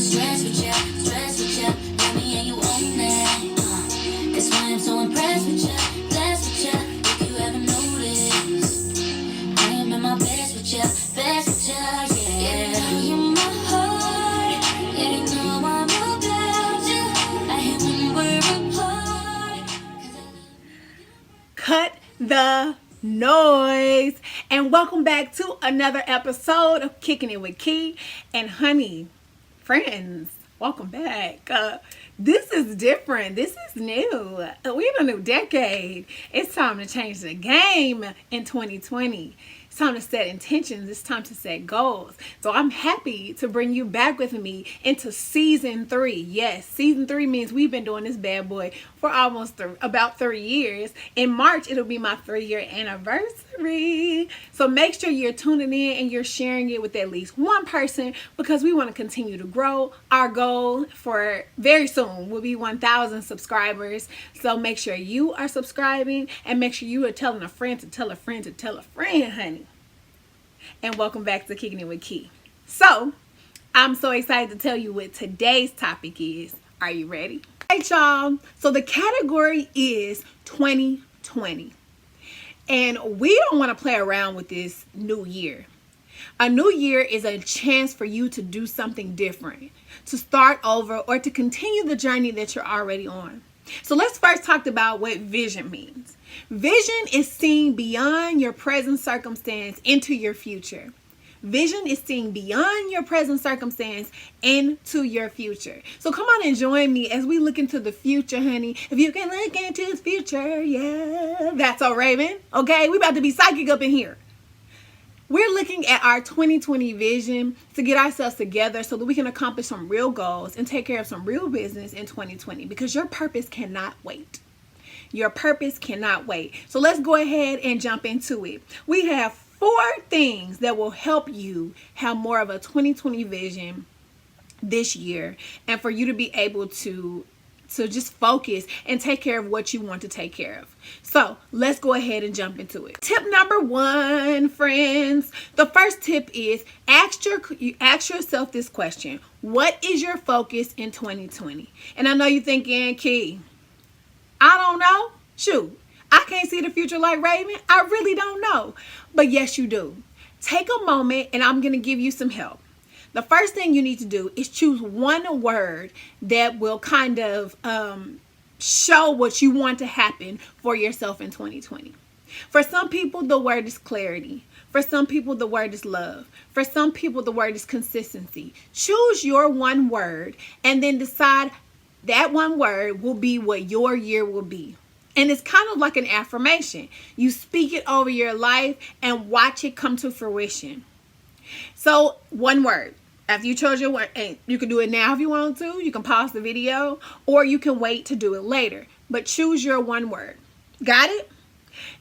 wanna stress with ya, love me and you own that. That's why I'm so impressed with ya, blessed with ya. If you ever notice, I am at my best with ya, yeah. You're my heart, yeah, you know I'm about ya. I hate when we're apart. Cut the noise, and welcome back to another episode of Kicking It with Key. And honey, friends, welcome back. This is different. This is new. We're in a new decade. It's time to change the game in 2020. It's time to set intentions. It's time to set goals. So I'm happy to bring you back with me into season 3. Yes, season 3 means we've been doing this bad boy for almost about 3 years. In March, it'll be my 3-year anniversary. So make sure you're tuning in and you're sharing it with at least one person, because we want to continue to grow. Our goal for very soon will be 1,000 subscribers. So make sure you are subscribing, and make sure you are telling a friend to tell a friend to tell a friend, honey. And welcome back to Kicking It with Key. So I'm so excited to tell you what today's topic is. Are you ready? All right, y'all. So the category is 2020. And we don't want to play around with this new year. A new year is a chance for you to do something different, to start over, or to continue the journey that you're already on. So let's first talk about what vision means. Vision is seeing beyond your present circumstance into your future. Vision is seeing beyond your present circumstance into your future. So come on and join me as we look into the future, honey. If you can look into the future, yeah. That's all, Raven. Okay, we about to be psychic up in here. We're looking at our 2020 vision to get ourselves together so that we can accomplish some real goals and take care of some real business in 2020, because your purpose cannot wait. Your purpose cannot wait. So let's go ahead and jump into it. We have 4 things that will help you have more of a 2020 vision this year, and for you to be able to just focus and take care of what you want to take care of. So let's go ahead and jump into it. Tip number 1, friends. The first tip is ask yourself this question: what is your focus in 2020? And I know you're thinking, Key, I don't know. Shoot, I can't see the future like Raven. I really don't know. But yes, you do. Take a moment and I'm going to give you some help. The first thing you need to do is choose one word that will kind of show what you want to happen for yourself in 2020. For some people, the word is clarity. For some people, the word is love. For some people, the word is consistency. Choose your one word and then decide that one word will be what your year will be. And it's kind of like an affirmation. You speak it over your life and watch it come to fruition. So one word. After you chose your word, and you can do it now if you want to. You can pause the video, or you can wait to do it later. But choose your one word. Got it?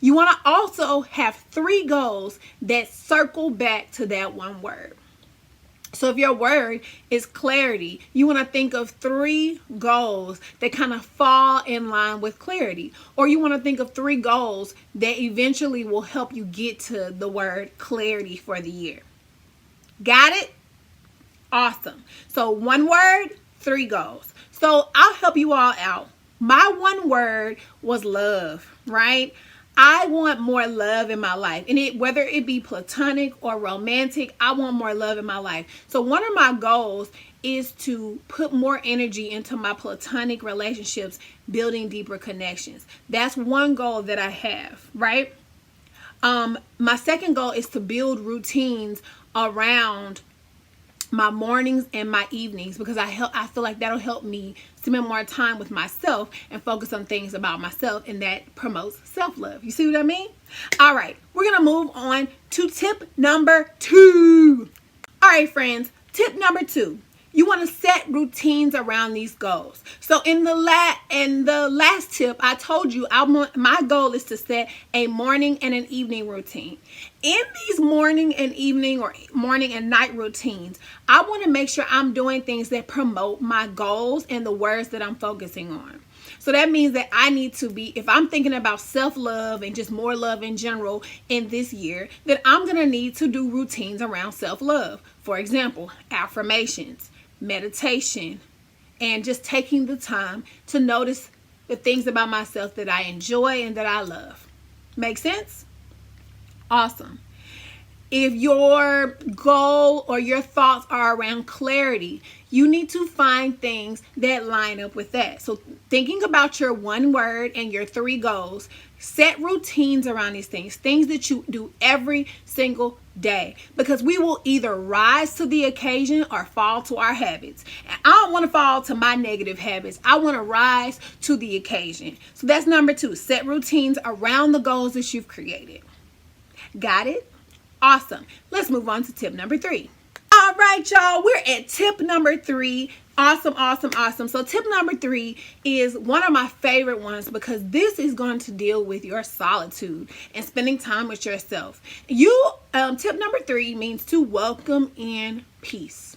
You want to also have 3 goals that circle back to that one word. So if your word is clarity, you want to think of 3 goals that kind of fall in line with clarity. Or you want to think of 3 goals that eventually will help you get to the word clarity for the year. Got it? Awesome. So one word, 3 goals. So I'll help you all out. My one word was love, right? I want more love in my life. And whether it be platonic or romantic, I want more love in my life. So one of my goals is to put more energy into my platonic relationships, building deeper connections. That's one goal that I have, right? My second goal is to build routines around my mornings and my evenings, because I feel like that'll help me spend more time with myself and focus on things about myself, and that promotes self-love. You see what I mean? All right, we're gonna move on to tip number 2. All right, friends, tip number 2. You want to set routines around these goals. So in the last tip, I told you my goal is to set a morning and an evening routine. In these morning and evening or morning and night routines, I want to make sure I'm doing things that promote my goals and the words that I'm focusing on. So that means that I need to be, if I'm thinking about self-love and just more love in general in this year, then I'm going to need to do routines around self-love. For example, affirmations, meditation, and just taking the time to notice the things about myself that I enjoy and that I love. Make sense? Awesome. If your goal or your thoughts are around clarity, you need to find things that line up with that. So thinking about your one word and your 3 goals, set routines around these things that you do every single day, because we will either rise to the occasion or fall to our habits. And I don't want to fall to my negative habits. I want to rise to the occasion. So that's number 2. Set routines around the goals that you've created. Got it? Awesome. Let's move on to tip number 3. All right, y'all, we're at tip number 3. Awesome, awesome, awesome. So tip number 3 is one of my favorite ones, because this is going to deal with your solitude and spending time with yourself. Tip number 3 means to welcome in peace.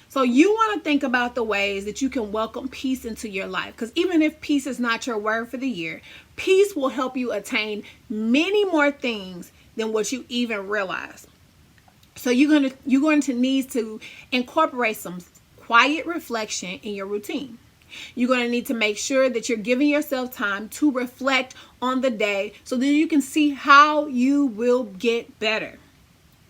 So you want to think about the ways that you can welcome peace into your life, because even if peace is not your word for the year, peace will help you attain many more things than what you even realize. So you're going to need to incorporate some quiet reflection in your routine. You're going to need to make sure that you're giving yourself time to reflect on the day so that you can see how you will get better.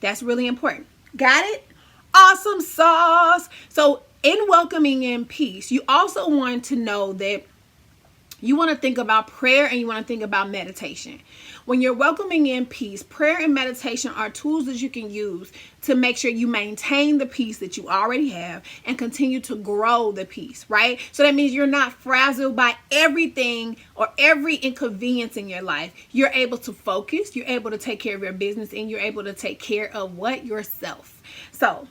That's really important. Got it? Awesome sauce. So in welcoming in peace, you also want to know that you want to think about prayer and you want to think about meditation. When you're welcoming in peace, prayer and meditation are tools that you can use to make sure you maintain the peace that you already have and continue to grow the peace, right? So that means you're not frazzled by everything or every inconvenience in your life. You're able to focus, you're able to take care of your business, and you're able to take care of what? Yourself. So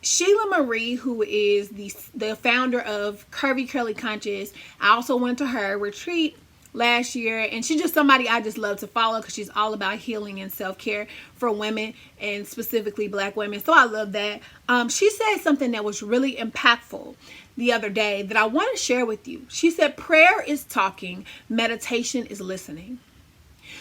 Sheila Marie, who is the founder of Curvy Curly Conscious, I also went to her retreat last year, and she's just somebody I just love to follow because she's all about healing and self-care for women, and specifically Black women. So I love that. She said something that was really impactful the other day that I want to share with you. She said, prayer is talking, meditation is listening.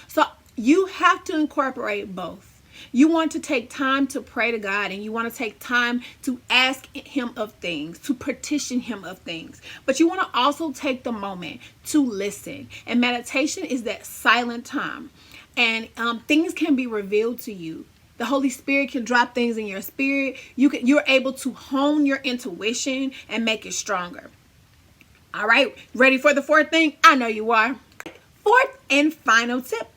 So you have to incorporate both. You want to take time to pray to God, and you want to take time to ask him of things, to petition him of things. But you want to also take the moment to listen. And meditation is that silent time. And things can be revealed to you. The Holy Spirit can drop things in your spirit. You're able to hone your intuition and make it stronger. All right, ready for the 4th thing? I know you are. 4th and final tip.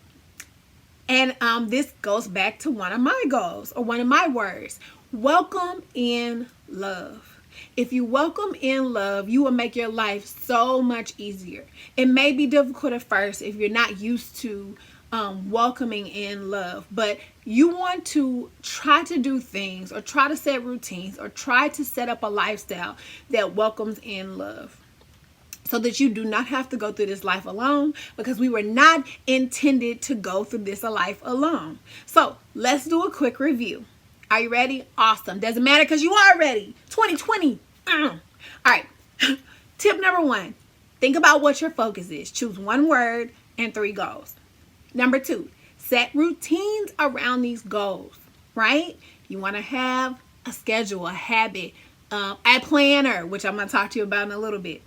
And this goes back to one of my goals, or one of my words. Welcome in love. If you welcome in love, you will make your life so much easier. It may be difficult at first if you're not used to welcoming in love, but you want to try to do things, or try to set routines, or try to set up a lifestyle that welcomes in love, so that you do not have to go through this life alone, because we were not intended to go through this life alone. So let's do a quick review. Are you ready? Awesome. Doesn't matter because you are ready. 2020. All right. Tip number 1, think about what your focus is. Choose one word and 3 goals. Number 2, set routines around these goals, right? You want to have a schedule, a habit, a planner, which I'm going to talk to you about in a little bit.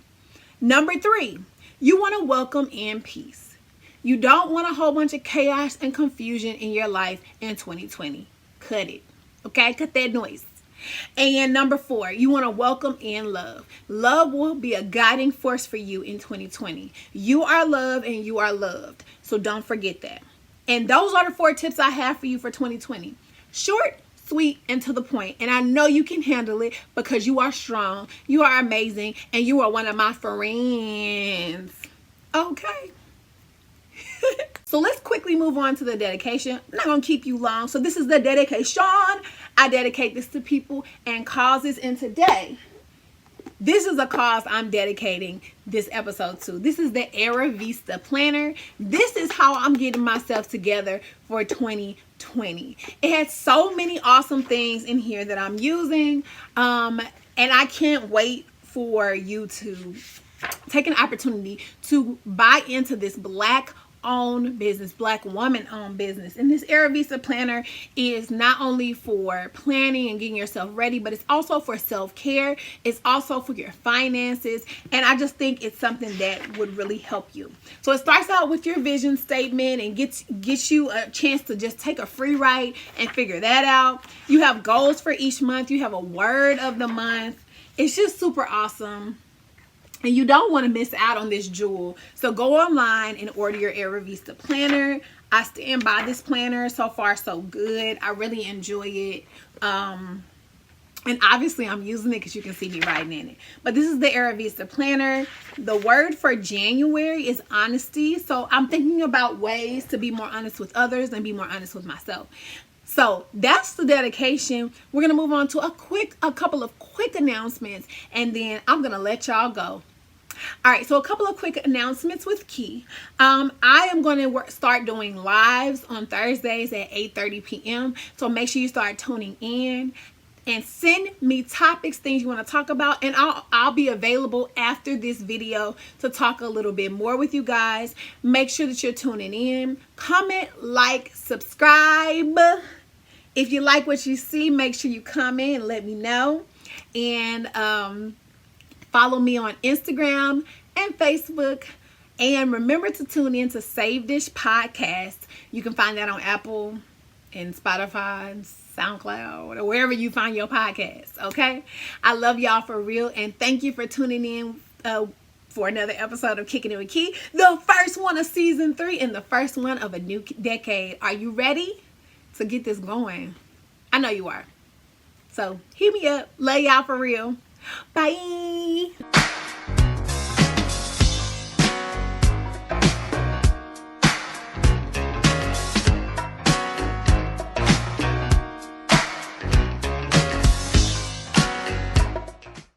Number 3, you want to welcome in peace. You don't want a whole bunch of chaos and confusion in your life in 2020. Cut it. Okay? Cut that noise. And number 4, you want to welcome in love. Love will be a guiding force for you in 2020. You are loved and you are loved. So don't forget that. And those are the 4 tips I have for you for 2020. Short, sweet, and to the point. And I know you can handle it because you are strong, you are amazing, and you are one of my friends. Okay. So let's quickly move on to the dedication. I'm not going to keep you long. So this is the dedication. I dedicate this to people and causes. And today, this is a cause I'm dedicating this episode to. This is the Arrivista Planner. This is how I'm getting myself together for 2020. It has so many awesome things in here that I'm using. And I can't wait for you to take an opportunity to buy into this Black owned business, Black woman owned business. And this Arrivista Planner is not only for planning and getting yourself ready, but it's also for self-care. It's also for your finances. And I just think it's something that would really help you. So it starts out with your vision statement and gets you a chance to just take a free write and figure that out. You have goals for each month. You have a word of the month. It's just super awesome. And you don't want to miss out on this jewel. So go online and order your Arrivista Planner. I stand by this planner. So far, so good. I really enjoy it. And obviously, I'm using it because you can see me writing in it. But this is the Arrivista Planner. The word for January is honesty. So I'm thinking about ways to be more honest with others and be more honest with myself. So that's the dedication. We're going to move on to a couple of quick announcements, and then I'm going to let y'all go. All right, so a couple of quick announcements with Key. I am going to start doing lives on Thursdays at 8:30 p.m. So make sure you start tuning in and send me topics, things you want to talk about, and I'll be available after this video to talk a little bit more with you guys. Make sure that you're tuning in. Comment, like, subscribe. If you like what you see, make sure you comment and let me know. And follow me on Instagram and Facebook. And remember to tune in to Save Dish Podcast. You can find that on Apple and Spotify and SoundCloud or wherever you find your podcasts. Okay? I love y'all for real. And thank you for tuning in for another episode of Kickin' It with Key. The first one of season 3 and the first one of a new decade. Are you ready to get this going? I know you are. So hit me up. Love y'all for real. Bye.